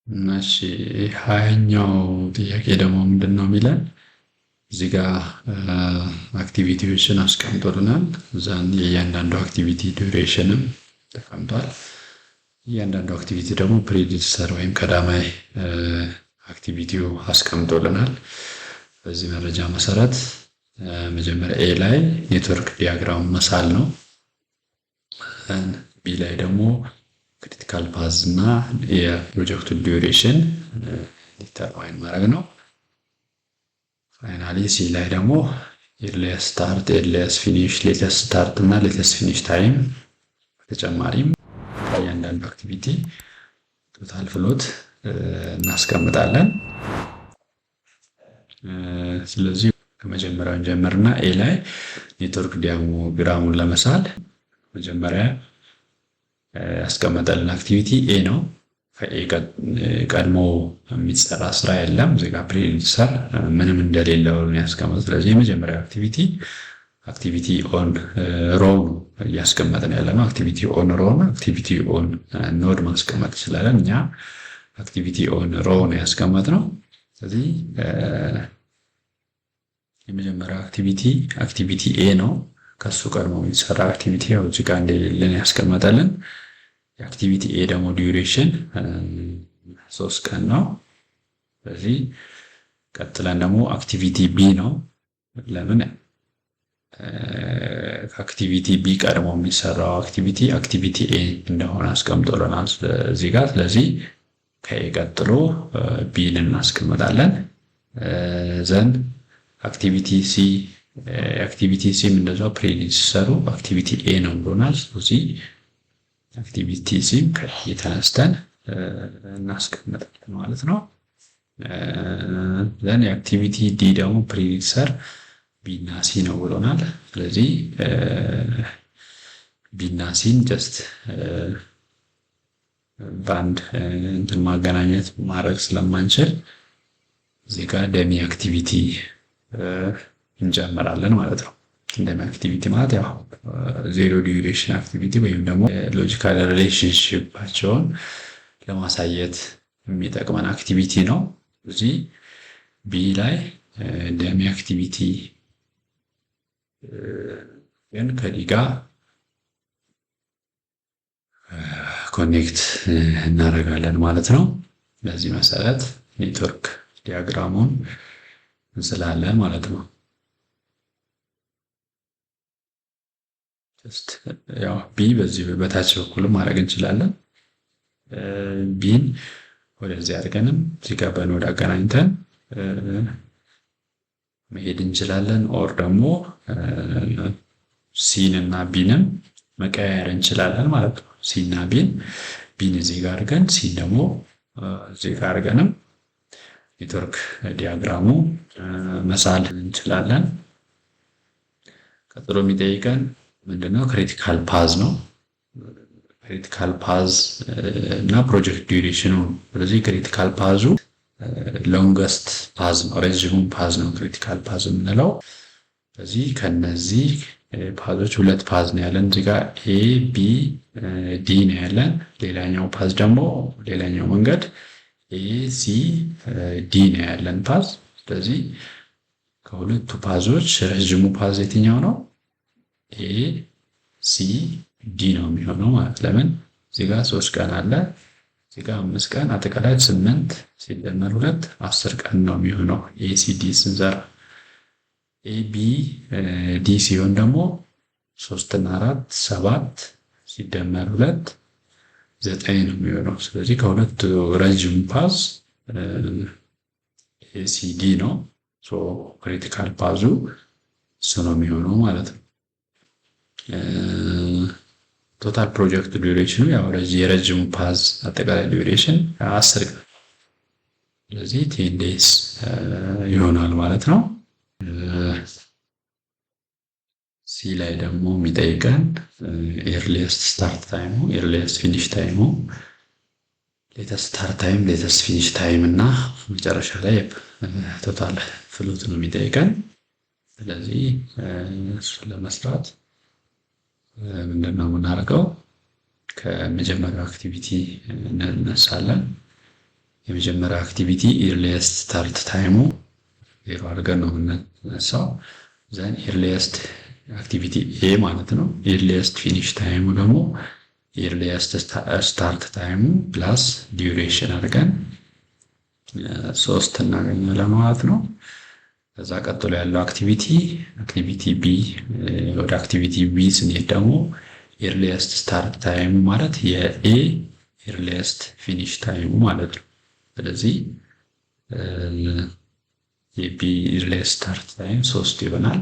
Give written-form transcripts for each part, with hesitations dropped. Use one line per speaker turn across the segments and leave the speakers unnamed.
እሺ ሃያኛው ጥያቄ ደግሞ ምንድነው የሚለን? እዚህ ጋር አክቲቪቲዎችን አስቀምጦልናል። እዛን የእያንዳንዱ አክቲቪቲ ዱሬሽንም ተቀምጧል። እያንዳንዱ አክቲቪቲ ደግሞ ፕሪዲሰር ወይም ቀዳማይ አክቲቪቲው አስቀምጦልናል። በዚህ መረጃ መሰረት መጀመሪያ ኤ ላይ ኔትወርክ ዲያግራም መሳል ነው። ቢ ላይ ደግሞ ክሪቲካል ፓዝ እና የፕሮጀክቱ ዲዩሬሽን ዲተርማይን ማድረግ ነው። ፋይናሊ ሲ ላይ ደግሞ ኤርሊየስት ስታርት፣ ኤርሊየስት ፊኒሽ፣ ሌተስት ስታርት እና ሌተስት ፊኒሽ ታይም በተጨማሪም ከእያንዳንዱ አክቲቪቲ ቶታል ፍሎት እናስቀምጣለን። ስለዚህ ከመጀመሪያው ጀምርና ኤ ላይ ኔትወርክ ዲያግራሙን ለመሳል መጀመሪያ ያስቀመጠልን አክቲቪቲ ኤ ነው። ከኤ ቀድሞ የሚሰራ ስራ የለም። እዚህ ጋር ፕሪዲሰር ምንም እንደሌለው ያስቀመጥ። ስለዚህ የመጀመሪያው አክቲቪቲ ኦን ሮው ነው እያስቀመጥን ያለ ነው። አክቲቪቲ ኦን ሮው ነው። አክቲቪቲ ኦን ኖድ ማስቀመጥ እንችላለን። እኛ አክቲቪቲ ኦን ሮው ነው ያስቀመጥነው። ስለዚህ የመጀመሪያው አክቲቪቲ ኤ ነው። ከሱ ቀድሞ የሚሰራ አክቲቪቲ ያው እዚህ ጋር እንደሌለን ያስቀመጠልን። የአክቲቪቲ ኤ ደግሞ ዲዩሬሽን 3 ቀን ነው። ስለዚህ ቀጥለን ደግሞ አክቲቪቲ ቢ ነው። ለምን ከአክቲቪቲ ቢ ቀድሞ የሚሰራው አክቲቪቲ ኤ እንደሆነ አስቀምጦልናል እዚህ ጋር። ስለዚህ ከኤ ቀጥሎ ቢን እናስቀምጣለን። ዘን አክቲቪቲ ሲም እንደዛው ፕሪዲሰሩ አክቲቪቲ ኤ ነው ብሎናል። ስለዚህ አክቲቪቲ ሲም ከኤ ተነስተን እናስቀምጣለን ማለት ነው። ዘን የአክቲቪቲ ዲ ደግሞ ፕሪዲሰር ቢ እና ሲ ነው ብሎናል። ስለዚህ ቢ እና ሲን ጀስት በአንድ እንትን ማገናኘት ማድረግ ስለማንችል እዚህ ጋር ደሚ አክቲቪቲ እንጨምራለን ማለት ነው። እንደሚ አክቲቪቲ ማለት ያው ዜሮ ዲዩሬሽን አክቲቪቲ ወይም ደግሞ ሎጂካል ሪሌሽንሺፓቸውን ለማሳየት የሚጠቅመን አክቲቪቲ ነው። እዚህ ቢ ላይ ደሚ አክቲቪቲ ግን ከዲ ጋር ኮኔክት እናደርጋለን ማለት ነው። በዚህ መሰረት ኔትወርክ ዲያግራሙን እንስላለን ማለት ነው። ያው ቢ በዚህ በታች በኩል ማድረግ እንችላለን። ቢን ወደዚህ አድርገንም እዚህ ጋር በኖድ አገናኝተን መሄድ እንችላለን። ኦር ደግሞ ሲን እና ቢንም መቀያየር እንችላለን ማለት ነው። ሲ እና ቢን እዚህ ጋር አድርገን ሲን ደግሞ እዚህ ጋር አድርገንም ኔትወርክ ዲያግራሙ መሳል እንችላለን። ቀጥሎ የሚጠይቀን ምንድነው? ክሪቲካል ፓዝ ነው። ክሪቲካል ፓዝ እና ፕሮጀክት ዲዩሬሽኑ። ስለዚህ ክሪቲካል ፓዙ ሎንገስት ፓዝ ነው፣ ረዥሙን ፓዝ ነው ክሪቲካል ፓዝ የምንለው። ስለዚህ ከነዚህ ፓዞች 2 ፓዝ ነው ያለን። እዚህ ጋር ኤ ቢ ዲ ነው ያለን። ሌላኛው ፓዝ ደግሞ ሌላኛው መንገድ ኤ ሲ ዲ ነው ያለን ፓዝ። ስለዚህ ከሁለቱ ፓዞች ረዥሙ ፓዝ የትኛው ነው? ኤ ሲ ዲ ነው የሚሆነው ማለት። ለምን እዚህ ጋር 3 ቀን አለ፣ እዚህ ጋር 5 ቀን፣ አጠቃላይ 8 ሲደመር 2 10 ቀን ነው የሚሆነው ኤ ሲ ዲ ስንዘራ። ኤ ቢ ዲ ሲሆን ደግሞ 3 እና 4 7 ሲደመር 2 9 ነው የሚሆነው። ስለዚህ ከሁለቱ ረዥም ፓዝ ኤሲዲ ነው። ሶ ክሪቲካል ፓዙ እሱ ነው የሚሆነው ማለት ነው። ቶታል ፕሮጀክት ዲዩሬሽኑ ያው የረዥሙ ፓዝ አጠቃላይ ዲዩሬሽን 10 ቀን፣ ስለዚህ 10 ዴይስ ይሆናል ማለት ነው። ሲ ላይ ደግሞ የሚጠይቀን ኤርሊየስት ስታርት ታይሙ፣ ኤርሊየስት ፊኒሽ ታይሙ፣ ሌተስት ስታርት ታይም፣ ሌተስት ፊኒሽ ታይም እና መጨረሻ ላይ ቶታል ፍሎት ነው የሚጠይቀን። ስለዚህ እሱን ለመስራት ምንድነው የምናደርገው? ከመጀመሪያው አክቲቪቲ እንነሳለን። የመጀመሪያ አክቲቪቲ ኤርሊየስት ስታርት ታይሙ 0 አድርገን ነው የምንነሳው። ዘን ኤርሊየስት አክቲቪቲ ኤ ማለት ነው። ኤርሊየስት ፊኒሽ ታይሙ ደግሞ ኤርሊየስት ስታርት ታይሙ ፕላስ ዲዩሬሽን አድርገን 3 እናገኛለን ማለት ነው። ከዛ ቀጥሎ ያለው አክቲቪቲ ቢ፣ ወደ አክቲቪቲ ቢ ስንሄድ ደግሞ ኤርሊየስት ስታርት ታይሙ ማለት የኤ ኤርሊየስት ፊኒሽ ታይሙ ማለት ነው። ስለዚህ የቢ ኤርሊየስት ስታርት ታይም 3 ይሆናል።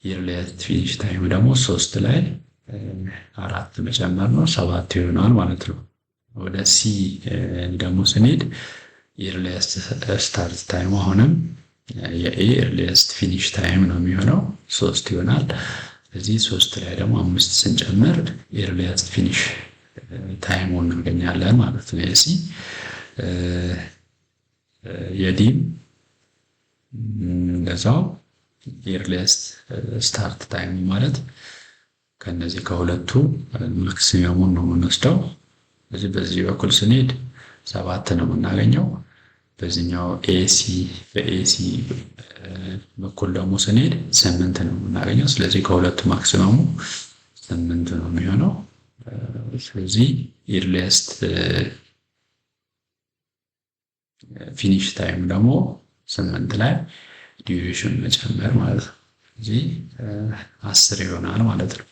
ኤርሊየስት ፊኒሽ ታይሙ ደግሞ 3 ላይ 4 መጨመር ነው 7 ይሆናል ማለት ነው። ወደ ሲ ደግሞ ስንሄድ ኤርሊየስት ስታርት ታይሙ አሁንም የኤ ኤርሊየስት ፊኒሽ ታይም ነው የሚሆነው 3 ይሆናል። ስለዚህ 3 ላይ ደግሞ 5 ስንጨምር ኤርሊየስት ፊኒሽ ታይሙን እናገኛለን ማለት ነው። የሲ የዲም እንደዛው ኤርሊየስት ስታርት ታይም ማለት ከነዚህ ከሁለቱ ማክሲመሙን ነው የምንወስደው። ስለዚህ በዚህ በኩል ስንሄድ 7 ነው የምናገኘው። በዚህኛው በኤሲ በኩል ደግሞ ስንሄድ 8 ነው የምናገኘው። ስለዚህ ከሁለቱ ማክሲመሙ 8 ነው የሚሆነው። ስለዚህ ኤርሊየስት ፊኒሽ ታይም ደግሞ 8 ላይ ዲዩሬሽን መጨመር ማለት ነው። ስለዚህ 10 ይሆናል ማለት ነው።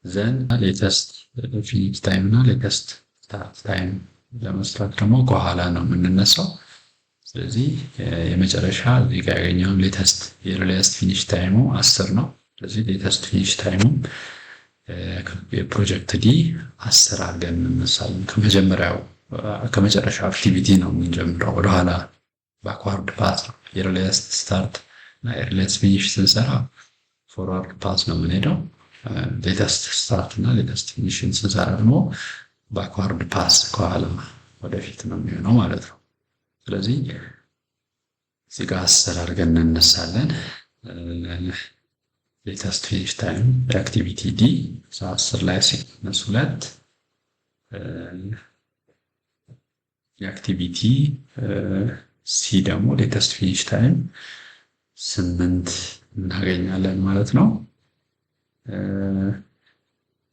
ዘን ሌተስት ፊኒሽ ታይም እና ሌተስት ስታርት ታይም ለመስራት ደግሞ ከኋላ ነው የምንነሳው። ስለዚህ የመጨረሻ እዚህ ጋር ያገኘው ሌተስት ኤርሊየስት ፊኒሽ ታይሙ 10 ነው። ስለዚህ ሌተስት ፊኒሽ ታይሙ የፕሮጀክት ዲ 10 አድርገን እንነሳለን። ከመጨረሻው አክቲቪቲ ነው የምንጀምረው። ወደኋላ ባክዋርድ ፓስ ነው። ኤርሊየስት ስታርት እና ኤርሊየስት ፊኒሽ ስንሰራ ፎርዋርድ ፓስ ነው የምንሄደው። ሌተስት ስታርት እና ሌተስት ፊኒሽን ስንሰራ ደግሞ ባክዋርድ ፓስ ከኋላ ወደፊት ነው የሚሆነው ማለት ነው። ስለዚህ እዚህ ጋር 10 አድርገን እንነሳለን። ሌተስት ፊኒሽ ታይም የአክቲቪቲ ዲ 10 ላይ ሲቀነስ 2 የአክቲቪቲ ሲ ደግሞ ሌተስት ፊኒሽ ታይም 8 እናገኛለን ማለት ነው።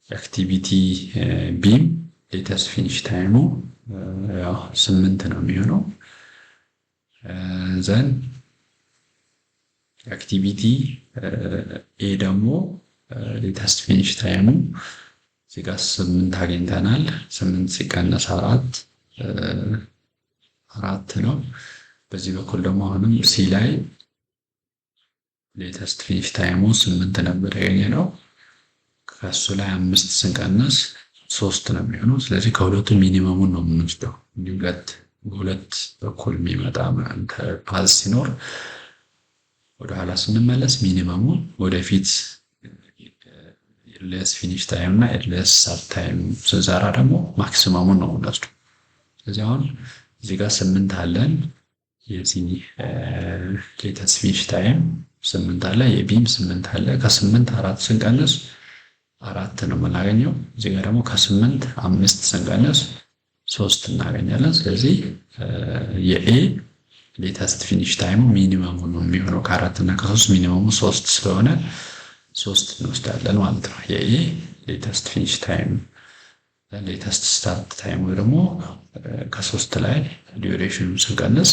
የአክቲቪቲ ቢም ሌተስት ፊኒሽ ታይሙ 8 ነው የሚሆነው። ዘን የአክቲቪቲ ኤ ደግሞ ሌተስት ፊኒሽ ታይሙ እዚህ ጋር 8 አግኝተናል። 8 ሲቀነስ 4 ነው። በዚህ በኩል ደግሞ አሁንም ሲ ላይ ሌተስት ፊኒሽ ታይሙ 8 ነበር ያገኘነው። ከሱ ላይ 5 ስንቀነስ 3 ነው የሚሆነው። ስለዚህ ከሁለቱ ሚኒመሙን ነው የምንወስደው። በሁለት በኩል የሚመጣ ፓዝ ሲኖር ወደኋላ ስንመለስ ሚኒመሙ ወደፊት ኤርሊየስት ፊኒሽ ታይም እና ኤርሊየስት ስታርት ታይም ስንሰራ ደግሞ ማክሲመሙን ነው የምንወስደው። ስለዚህ አሁን እዚህ ጋር 8 አለን። የዚህ ሌተስት ፊኒሽ ታይም 8 አለ፣ የቢም 8 አለ። ከ8 4 ስንቀንስ 4 ነው የምናገኘው። እዚህ ጋር ደግሞ ከ8 5 ስንቀንስ 3 እናገኛለን። ስለዚህ የኤ ሌተስት ፊኒሽ ታይሙ ሚኒመሙ ነው የሚሆነው። ከ4 እና ከ3 ሚኒመሙ 3 ስለሆነ 3 እንወስዳለን ማለት ነው። የኤ ሌተስት ፊኒሽ ታይም ሌተስት ስታርት ታይሙ ደግሞ ከ3 ላይ ዲዩሬሽኑ ስንቀንስ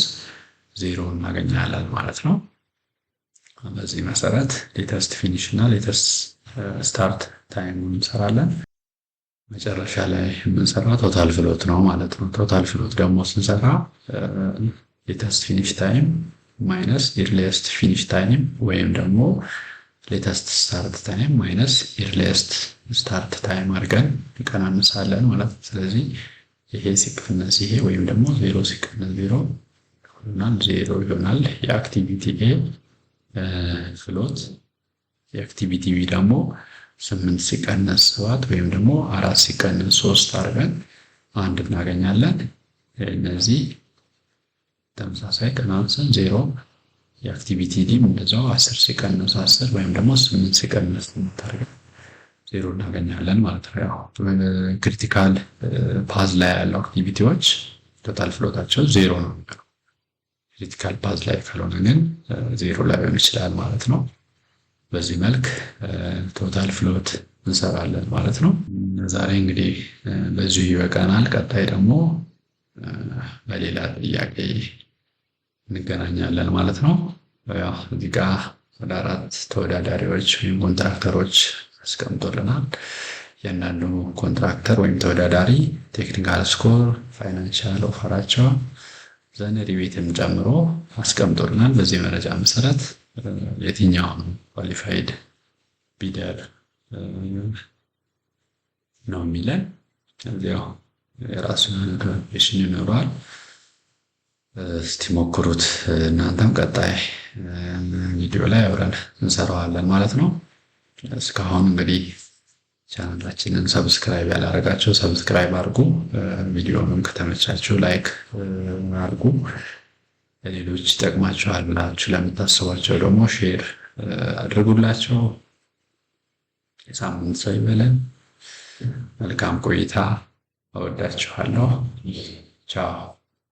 0 እናገኛለን ማለት ነው። በዚህ መሰረት ሌተስት ፊኒሽ እና ሌተስት ስታርት ታይሙን እንሰራለን። መጨረሻ ላይ የምንሰራው ቶታል ፍሎት ነው ማለት ነው። ቶታል ፍሎት ደግሞ ስንሰራ ሌተስት ፊኒሽ ታይም ማይነስ ኤርሊየስት ፊኒሽ ታይም ወይም ደግሞ ሌተስት ስታርት ታይም ማይነስ ኤርሊየስት ስታርት ታይም አድርገን እንቀናንሳለን ማለት ነው። ስለዚህ ይሄ ሲቀነስ ይሄ ወይም ደግሞ 0 ሲቀነስ 0 ይሆናል 0 ይሆናል የአክቲቪቲ ኤ ፍሎት። የአክቲቪቲ ቢ ደግሞ 8 ሲቀነስ 7 ወይም ደግሞ 4 ሲቀነስ 3 አድርገን 1 እናገኛለን። እነዚህ ተመሳሳይ ቀናንሰን 0 የአክቲቪቲ ዲም እንደዛው 10 ሲቀነስ 10 ወይም ደግሞ 8 ሲቀነስ 8 አድርገን 0 እናገኛለን ማለት ነው። ያው ክሪቲካል ፓዝ ላይ ያለው አክቲቪቲዎች ቶታል ፍሎታቸው ዜሮ ነው የሚሆነው። ክሪቲካል ፓዝ ላይ ካልሆነ ግን ዜሮ ላይሆን ይችላል ማለት ነው። በዚህ መልክ ቶታል ፍሎት እንሰራለን ማለት ነው። ዛሬ እንግዲህ በዚሁ ይበቃናል። ቀጣይ ደግሞ በሌላ ጥያቄ እንገናኛለን ማለት ነው። ያው እዚህ ጋ ወደ 4 ተወዳዳሪዎች ወይም ኮንትራክተሮች አስቀምጦልናል። እያንዳንዱ ኮንትራክተር ወይም ተወዳዳሪ ቴክኒካል ስኮር፣ ፋይናንሻል ኦፈራቸው ዘን ሪቤትም ጨምሮ አስቀምጦልናል። በዚህ መረጃ መሰረት የትኛው ኳሊፋይድ ቢደር ነው የሚለን እዚያው የራሱ ካልኩሌሽን ይኖረዋል። እስቲ ሞክሩት እናንተም። ቀጣይ ቪዲዮ ላይ አብረን እንሰራዋለን ማለት ነው። እስካሁን እንግዲህ ቻናላችንን ሰብስክራይብ ያላረጋችሁ ሰብስክራይብ አድርጉ። ቪዲዮንም ከተመቻችሁ ላይክ አድርጉ። ለሌሎች ይጠቅማችኋል ብላችሁ ለምታስቧቸው ደግሞ ሼር አድርጉላቸው። የሳምንት ሰው ይበለን። መልካም ቆይታ። እወዳችኋለሁ። ቻው